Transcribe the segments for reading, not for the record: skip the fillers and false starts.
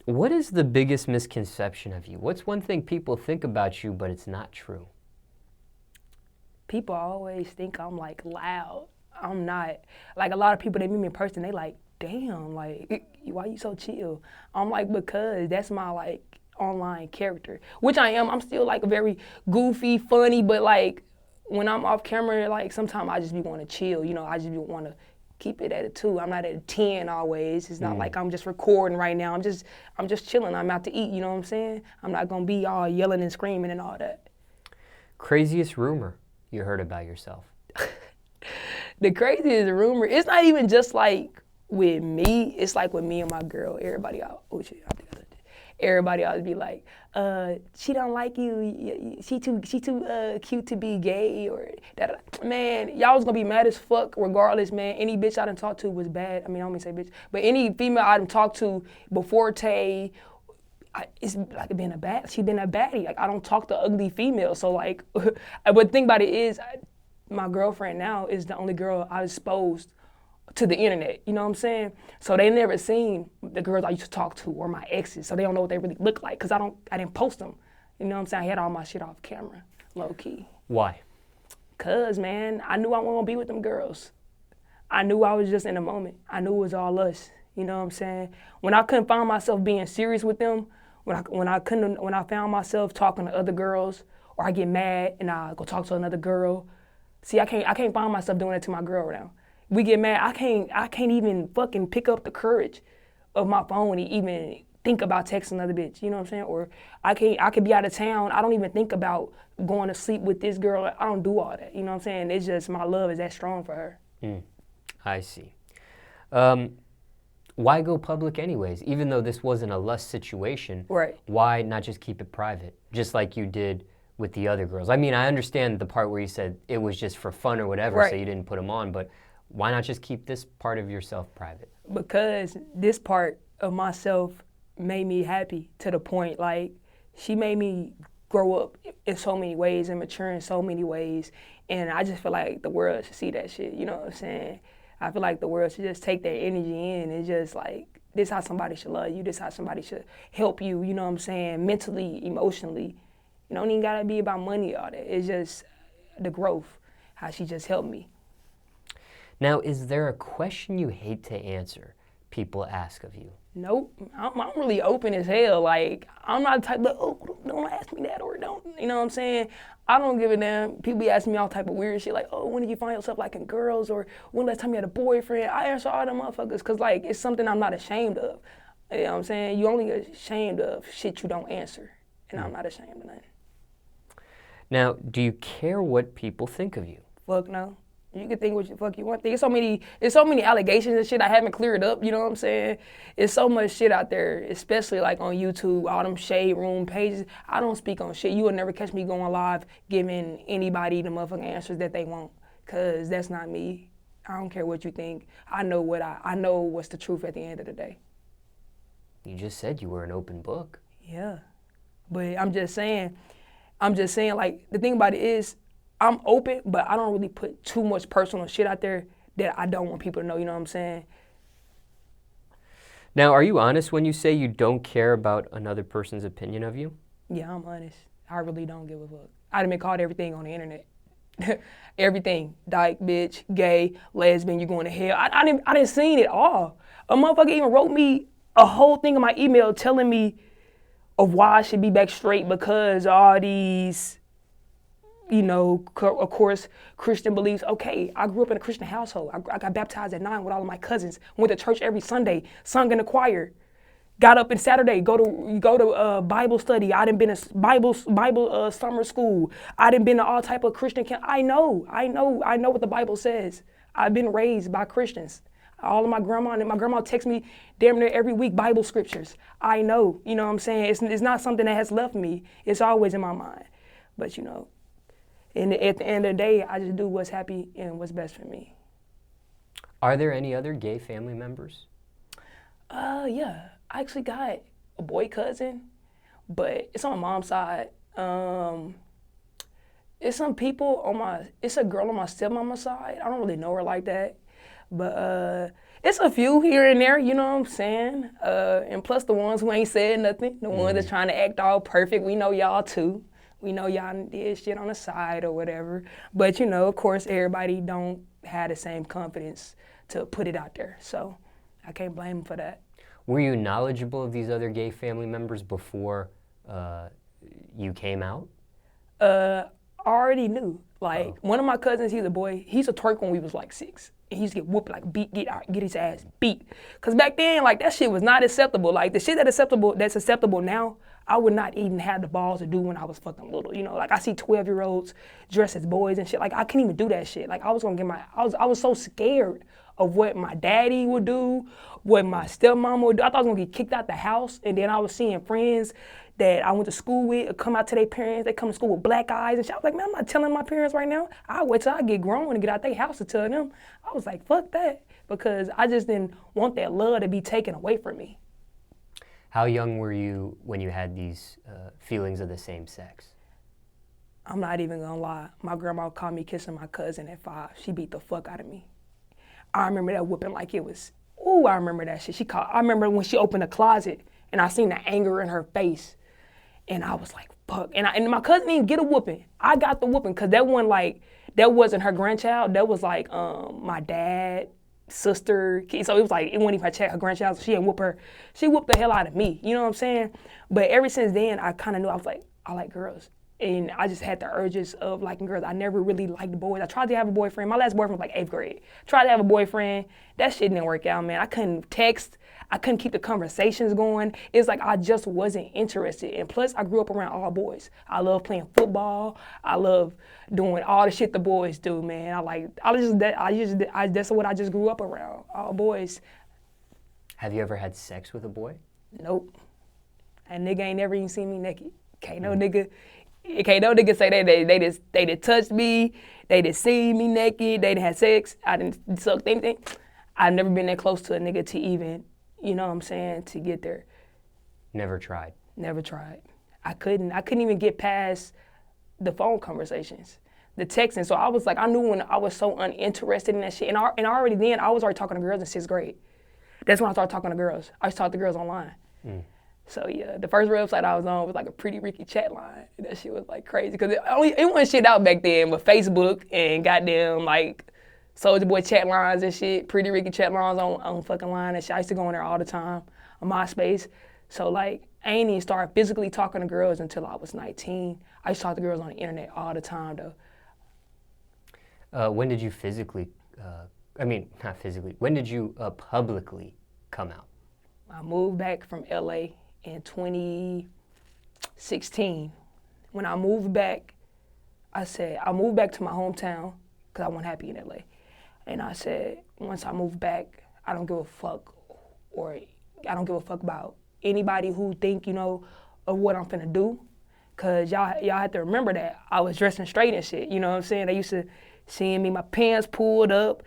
What is the biggest misconception of you? What's one thing people think about you, but it's not true? People always think I'm like loud. I'm not. Like a lot of people, they meet me in person, they like, damn, like, why you so chill? I'm like, because that's my like online character, which I am. I'm still like a very goofy, funny, but like when I'm off camera, like sometimes I just be want to chill. You know, I just be want to keep it at a 2. I'm not at a 10 always. It's not like I'm just recording right now. I'm just chilling. I'm out to eat. You know what I'm saying? I'm not gonna be all yelling and screaming and all that. Craziest rumor you heard about yourself? The craziest rumor, it's not even just like with me, it's like with me and my girl. Everybody out, oh shit, I think I said that. Everybody always be like, she don't like you, she too cute to be gay, or that. Man, y'all was gonna be mad as fuck regardless, man. Any bitch I done talked to was bad. I mean, I don't mean say bitch, but any female I done talked to before Tay, it's like she been a baddie. Like I don't talk to ugly females, so like, but the thing about it is, my girlfriend now is the only girl I exposed to the internet. You know what I'm saying? So they never seen the girls I used to talk to or my exes, so they don't know what they really look like because I didn't post them. You know what I'm saying? I had all my shit off camera, low key. Why? Cause man, I knew I wasn't gonna be with them girls. I knew I was just in the moment. I knew it was all us. You know what I'm saying? When I couldn't find myself being serious with them, when I found myself talking to other girls, or I get mad and I go talk to another girl. See, I can't find myself doing that to my girl now. We get mad, I can't even fucking pick up the courage of my phone and even think about texting another bitch, you know what I'm saying? Or I could be out of town, I don't even think about going to sleep with this girl. I don't do all that, you know what I'm saying? It's just my love is that strong for her. I see. Why go public anyways? Even though this wasn't a lust situation, Right. Why not just keep it private, just like you did with the other girls? I mean, I understand the part where you said it was just for fun or whatever, Right. so you didn't put them on, but why not just keep this part of yourself private? Because this part of myself made me happy to the point, like, she made me grow up in so many ways and mature in so many ways, and I just feel like the world should see that shit, you know what I'm saying? I feel like the world should just take that energy in and just like, this how somebody should love you, this how somebody should help you, you know what I'm saying, mentally, emotionally. You don't even gotta be about money or all that. It's just the growth, how she just helped me. Now, is there a question you hate to answer people ask of you? Nope, I'm really open as hell. Like, I'm not the type of, oh, don't ask me that or don't, you know what I'm saying? I don't give a damn. People be asking me all type of weird shit like, oh, when did you find yourself liking girls? Or when last time you had a boyfriend? I answer all them motherfuckers because, like, it's something I'm not ashamed of. You know what I'm saying? You only ashamed of shit you don't answer. And I'm not ashamed of nothing. Now, do you care what people think of you? Fuck no. You can think what the fuck you want to think. It's so many allegations and shit I haven't cleared up, you know what I'm saying? It's so much shit out there, especially like on YouTube, all them shade room pages. I don't speak on shit. You will never catch me going live giving anybody the motherfucking answers that they want, cause that's not me. I don't care what you think. I know what's the truth at the end of the day. You just said you were an open book. Yeah. But I'm just saying like the thing about it is I'm open, but I don't really put too much personal shit out there that I don't want people to know, you know what I'm saying? Now, are you honest when you say you don't care about another person's opinion of you? Yeah, I'm honest. I really don't give a fuck. I done been called everything on the internet. Everything. Dyke, bitch, gay, lesbian, you going to hell. I didn't seen it all. A motherfucker even wrote me a whole thing in my email telling me of why I should be back straight because all these, you know, of course, Christian beliefs. Okay, I grew up in a Christian household. I got baptized at 9 with all of my cousins. Went to church every Sunday, sung in the choir. Got up on Saturday, go to Bible study. I done been to Bible summer school. I done been to all type of Christian camp. I know what the Bible says. I've been raised by Christians. All of my grandma texts me damn near every week Bible scriptures. I know, you know what I'm saying? It's not something that has left me. It's always in my mind. But you know, at the end of the day, I just do what's happy and what's best for me. Are there any other gay family members? Yeah. I actually got a boy cousin, but it's on my mom's side. It's a girl on my stepmama's side. I don't really know her like that. But it's a few here and there, you know what I'm saying? And plus the ones who ain't said nothing, the ones that's trying to act all perfect, we know y'all too. We know y'all did shit on the side or whatever. But you know, of course, everybody don't have the same confidence to put it out there. So I can't blame them for that. Were you knowledgeable of these other gay family members before you came out? I already knew. Like, one of my cousins, he's a boy. He used to twerk when we was like 6. And he used to get whooped, like get his ass beat. Cause back then, like that shit was not acceptable. Like the shit that's acceptable now, I would not even have the balls to do when I was fucking little. You know, like I see 12-year-olds dressed as boys and shit. Like I couldn't even do that shit. Like I was so scared of what my daddy would do, what my stepmom would do. I thought I was gonna get kicked out the house. And then I was seeing friends that I went to school with come out to their parents. They come to school with black eyes and shit. I was like, man, I'm not telling my parents right now. I'll wait till I get grown and get out their house to tell them. I was like, fuck that. Because I just didn't want that love to be taken away from me. How young were you when you had these feelings of the same sex? I'm not even gonna lie. My grandma caught me kissing my cousin at 5. She beat the fuck out of me. I remember that whooping like it was, ooh, I remember that shit. I remember when she opened the closet and I seen the anger in her face. And I was like, fuck. And my cousin didn't get a whooping. I got the whooping because that wasn't her grandchild. That was like my dad, sister. So it was like, it wasn't even her grandchild. So she didn't whoop her. She whooped the hell out of me. You know what I'm saying? But ever since then, I kind of knew I was like, I like girls. And I just had the urges of liking girls. I never really liked boys. I tried to have a boyfriend. My last boyfriend was like 8th grade. Tried to have a boyfriend. That shit didn't work out, man. I couldn't text. I couldn't keep the conversations going. It's like I just wasn't interested. And plus, I grew up around all boys. I love playing football. I love doing all the shit the boys do, man. That's what I just grew up around, all boys. Have you ever had sex with a boy? Nope. And nigga ain't never even seen me naked. Can't no nigga say they done touched me, they done seen me naked, they done had sex, I didn't suck anything. I've never been that close to a nigga to even, you know what I'm saying, to get there. Never tried? Never tried. I couldn't even get past the phone conversations, the texting. So I was like, I knew when I was so uninterested in that shit. And already then, I was already talking to girls in 6th grade. That's when I started talking to girls. I used to talk to girls online. So yeah, the first website I was on was like a Pretty Ricky chat line. That shit was like crazy because it wasn't shit out back then, but Facebook and goddamn like Soulja Boy chat lines and shit, Pretty Ricky chat lines on fucking line and shit. I used to go in there all the time on MySpace. So like I ain't even started physically talking to girls until I was 19. I used to talk to girls on the internet all the time though. When did you when did you publicly come out? I moved back from LA in 2016. When I moved back, I moved back to my hometown because I wasn't happy in LA. And I said, once I move back, I don't give a fuck about anybody who think, you know, of what I'm finna do. Cause y'all have to remember that I was dressing straight and shit, you know what I'm saying? They used to seeing me, my pants pulled up,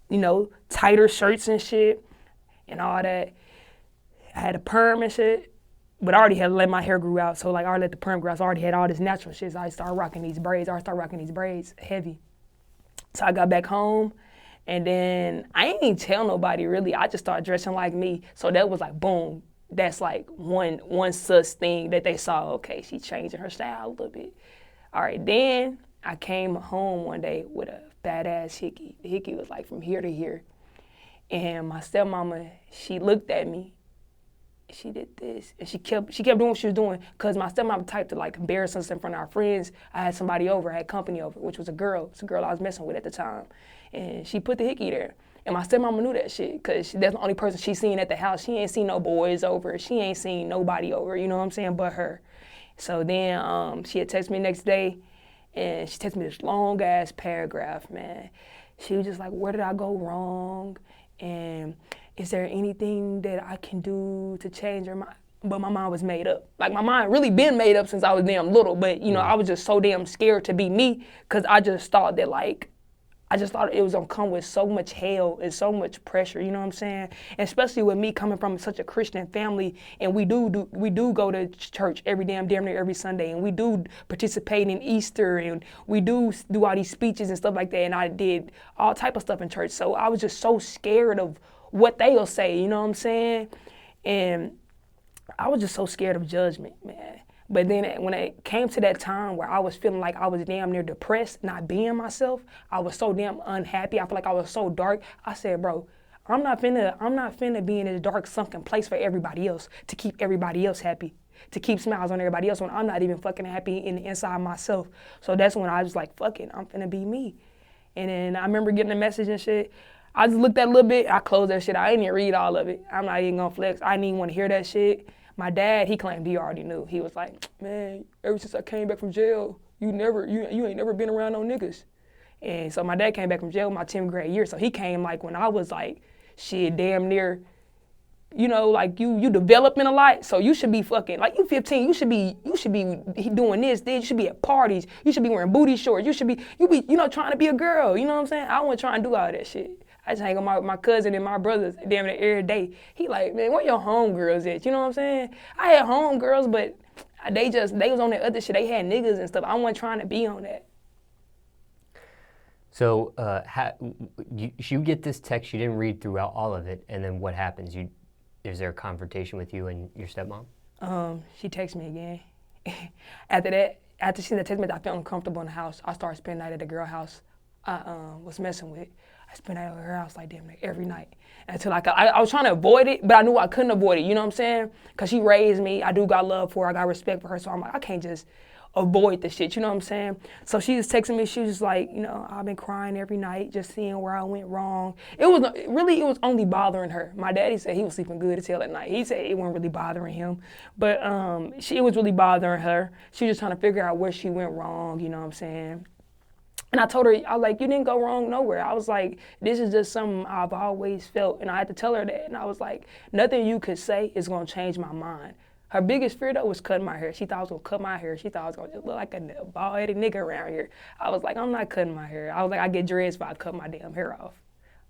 you know, tighter shirts and shit and all that. I had a perm and shit, but I already had let my hair grow out, so like I already let the perm grow out, so I already had all this natural shit, so I started rocking these braids. Heavy. So I got back home, and then I ain't even tell nobody really. I just started dressing like me, so that was like boom. That's like one sus thing that they saw. Okay, she changing her style a little bit. All right, then I came home one day with a badass hickey. The hickey was like from here to here, and my stepmama, she looked at me. She did this, and she kept doing what she was doing, because my stepmom typed to like embarrass us in front of our friends. I had somebody over, I had company over, which was a girl. It's a girl I was messing with at the time. And she put the hickey there. And my stepmama knew that shit, because that's the only person she seen at the house. She ain't seen no boys over. She ain't seen nobody over, you know what I'm saying, but her. So then she had texted me the next day, and she texted me this long ass paragraph, man. She was just like, where did I go wrong? And is there anything that I can do to change her mind? But my mind was made up. Like, my mind really been made up since I was damn little, but, you know, I was just so damn scared to be me, because I just thought that, like, I just thought it was gonna come with so much hell and so much pressure, you know what I'm saying? And especially with me coming from such a Christian family, and we do go to church every damn near every Sunday, and we do participate in Easter, and we do all these speeches and stuff like that, and I did all type of stuff in church. So I was just so scared of what they'll say, you know what I'm saying? And I was just so scared of judgment, man. But then when it came to that time where I was feeling like I was damn near depressed, not being myself, I was so damn unhappy. I feel like I was so dark. I said, bro, I'm not finna be in this dark sunken place for everybody else, to keep everybody else happy, to keep smiles on everybody else when I'm not even fucking happy in the inside myself. So that's when I was like, fuck it, I'm finna be me. And then I remember getting a message and shit. I just looked at a little bit, I closed that shit. I didn't even read all of it. I'm not even gonna flex. I didn't even wanna hear that shit. My dad, he claimed he already knew. He was like, man, ever since I came back from jail, you ain't never been around no niggas. And so my dad came back from jail my 10th grade year. So he came like when I was like, shit, damn near, you know, like you developing a lot. So you should be fucking, like you 15, you should be doing this, you should be at parties, you should be wearing booty shorts, you be, you know, trying to be a girl, you know what I'm saying? I wasn't trying to do all that shit. I just hang with my cousin and my brothers damn near every day. He like, man, where your homegirls at? You know what I'm saying? I had homegirls, but they was on that other shit. They had niggas and stuff. I wasn't trying to be on that. So you get this text, you didn't read throughout all of it, and then what happens? Is there a confrontation with you and your stepmom? She texted me again. After she text me, I felt uncomfortable in the house. I started spending the night at the girl house I was messing with. I spent out at her house like damn near every night until I was trying to avoid it, but I knew I couldn't avoid it. You know what I'm saying? Cause she raised me. I do got love for her. I got respect for her. So I'm like, I can't just avoid the shit. You know what I'm saying? So she was texting me. She was just like, you know, I've been crying every night, just seeing where I went wrong. It was only bothering her. My daddy said he was sleeping good as hell at night. He said it wasn't really bothering him, but it was really bothering her. She was just trying to figure out where she went wrong. You know what I'm saying? And I told her, I was like, you didn't go wrong nowhere. I was like, this is just something I've always felt. And I had to tell her that. And I was like, nothing you could say is going to change my mind. Her biggest fear, though, was cutting my hair. She thought I was going to cut my hair. She thought I was going to just look like a bald-headed nigga around here. I was like, I'm not cutting my hair. I was like, I get dreads if I cut my damn hair off.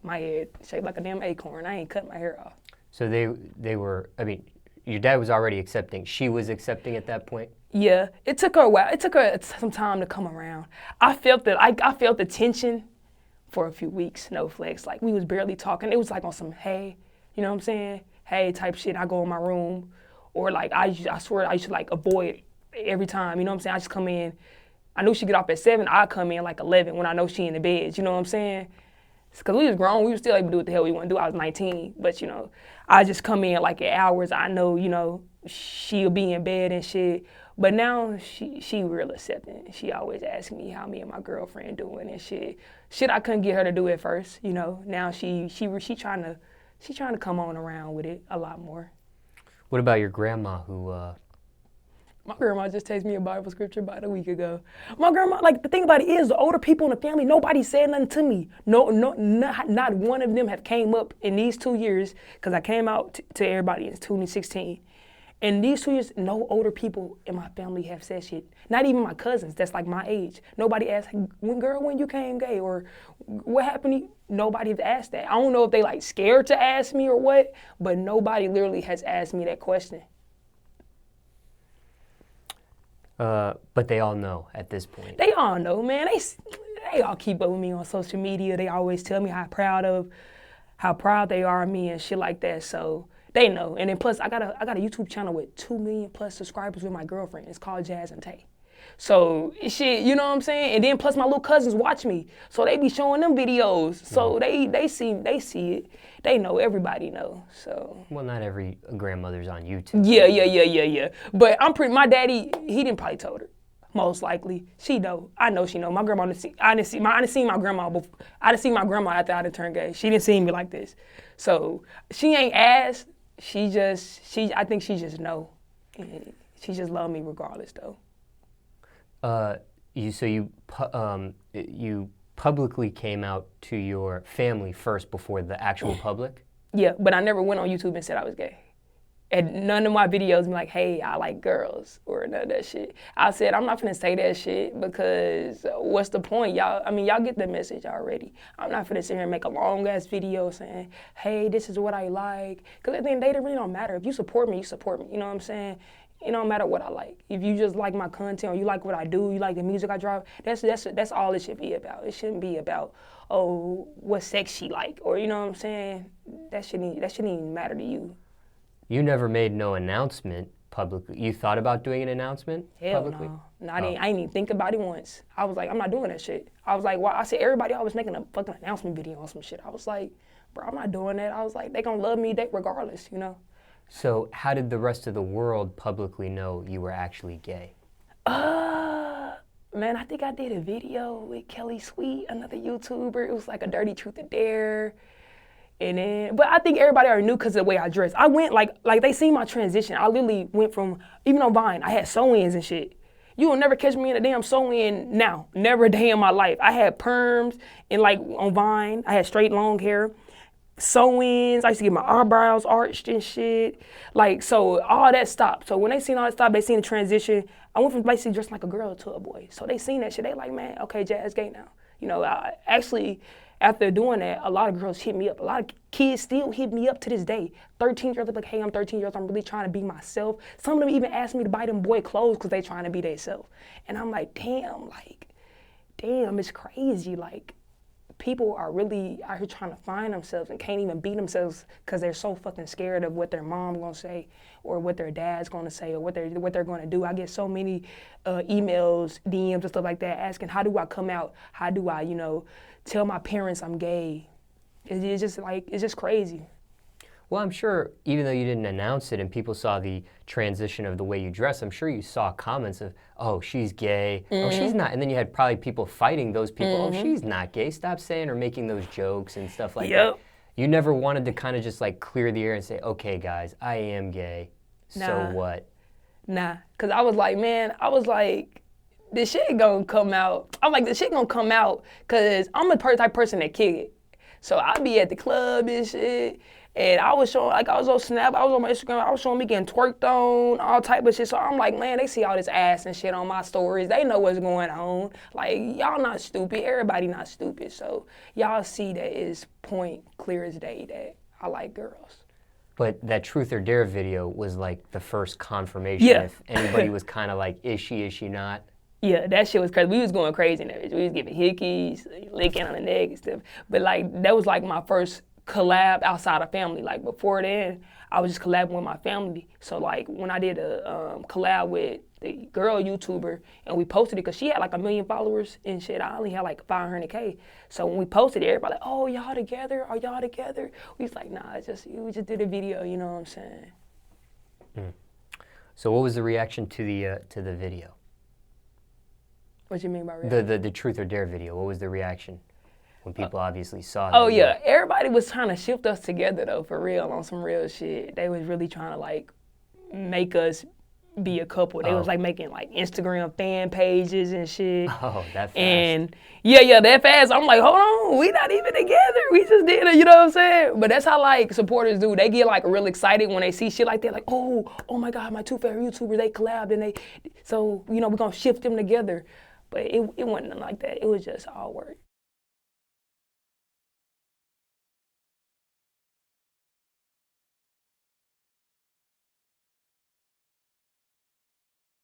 My head shaped like a damn acorn. I ain't cutting my hair off. So they were, I mean, your dad was already accepting. She was accepting at that point? Yeah, it took her a while. It took her some time to come around. I felt the tension for a few weeks, no flex. Like we was barely talking. It was like on some hey, you know what I'm saying? Hey type shit. I go in my room, or like I swear I used to like avoid every time. You know what I'm saying? I just come in. I knew she'd get off at 7. I come in like 11 when I know she in the bed. You know what I'm saying? Because we was grown, we was still able to do what the hell we want to do. I was 19, but you know, I just come in like at hours. I know, you know, she'll be in bed and shit. But now she real accepting. She always asks me how me and my girlfriend doing and shit. Shit I couldn't get her to do at first, you know. Now she trying to come on around with it a lot more. What about your grandma who My grandma just texted me a Bible scripture about a week ago. My grandma, like the thing about it is, the older people in the family, nobody said nothing to me. Not one of them have came up in these 2 years, because I came out to everybody in 2016. In these 2 years, no older people in my family have said shit. Not even my cousins that's like my age. Nobody asked, when you came gay, or what happened to you? Nobody has asked that. I don't know if they like scared to ask me or what, but nobody literally has asked me that question. But they all know at this point. They all know, man. They all keep up with me on social media. They always tell me how proud they are of me and shit like that. So they know. And then plus, I got a YouTube channel with 2 million plus subscribers with my girlfriend. It's called Jazz and Tay. So shit, you know what I'm saying? And then plus my little cousins watch me, so they be showing them videos. So they see it. They know. Everybody know. So. Well, not every grandmother's on YouTube. Yeah. But my daddy, he didn't probably told her. Most likely, she know. I know she know. My grandma didn't see. I didn't see my grandma before. I didn't see my grandma after I didn't turn gay. She didn't see me like this. So she ain't asked. I think she just know. And she just love me regardless though. You publicly came out to your family first before the actual public? Yeah, but I never went on YouTube and said I was gay. And none of my videos be like, hey, I like girls or none of that shit. I said, I'm not finna say that shit because what's the point? Y'all get the message already. I'm not finna sit here and make a long ass video saying, hey, this is what I like. Because at the end of the day, it really don't matter. If you support me, you support me. You know what I'm saying? It don't matter what I like. If you just like my content or you like what I do, you like the music I drop, that's all it should be about. It shouldn't be about, oh, what sex she like, or you know what I'm saying? That shouldn't even matter to you. You never made no announcement publicly. You thought about doing an announcement publicly? No, I didn't even think about it once. I was like, I'm not doing that shit. I was like, well, I said everybody always making a fucking announcement video on some shit. I was like, bro, I'm not doing that. I was like, they gonna love me regardless, you know? So how did the rest of the world publicly know you were actually gay? Man, I think I did a video with Kelly Sweet, another YouTuber. It was like a Dirty Truth or Dare. And then, but I think everybody already knew because of the way I dressed. I went like they seen my transition. I literally went from, even on Vine, I had sew-ins and shit. You will never catch me in a damn sew-in now. Never a day in my life. I had perms and like on Vine, I had straight long hair, sew-ins. I used to get my eyebrows arched and shit. Like, so all that stopped. So when they seen all that stop, they seen the transition. I went from basically dressing like a girl to a boy. So they seen that shit. They like, man, okay, Jazz gay now. You know, after doing that, a lot of girls hit me up. A lot of kids still hit me up to this day. 13-year-olds like, hey, I'm 13 years old. I'm really trying to be myself. Some of them even asked me to buy them boy clothes because they trying to be themselves. And I'm like, damn, it's crazy. Like, people are really out here trying to find themselves and can't even be themselves because they're so fucking scared of what their mom gonna say or what their dad's gonna say or what they're gonna do. I get so many emails, DMs and stuff like that asking, how do I come out? How do I, tell my parents I'm gay? It's just crazy. Well, I'm sure even though you didn't announce it and people saw the transition of the way you dress, I'm sure you saw comments of, oh, she's gay, oh, she's not. And then you had probably people fighting those people, oh, she's not gay, stop saying or making those jokes and stuff like that. You never wanted to kind of just like clear the air and say, okay, guys, I am gay, so what? Nah, because I was like, this shit gonna come out. I'm like, this shit gonna come out because I'm a type person that kick it. So I be at the club and shit. And I was showing, like I was on Snap, I was on my Instagram, I was showing me getting twerked on, all type of shit. So I'm like, man, they see all this ass and shit on my stories. They know what's going on. Like, y'all not stupid. Everybody not stupid. So y'all see that it's point clear as day that I like girls. But that Truth or Dare video was like the first confirmation if anybody was kind of like, is she not? Yeah, that shit was crazy. We was going crazy in that bitch. We was giving hickeys, licking on the neck and stuff. But like, that was like my first collab outside of family. Like before then, I was just collabing with my family. So like when I did a collab with the girl YouTuber and we posted it, because she had like 1 million followers and shit. I only had like 500K. So when we posted it, everybody like, oh, y'all together? Are y'all together? We was like, nah, we just did a video, you know what I'm saying? So what was the reaction to the video? What you mean by reaction? The Truth or Dare video, what was the reaction? When people obviously saw that. Oh yeah, everybody was trying to shift us together though, for real, on some real shit. They was really trying to like make us be a couple. They was like making like Instagram fan pages and shit. Oh, that fast. And yeah, that fast. I'm like, hold on, we not even together. We just did it, you know what I'm saying? But that's how like supporters do. They get like real excited when they see shit like that. Like, oh my God, my two favorite YouTubers, they collabed and so we're gonna shift them together. But it wasn't like that. It was just all work.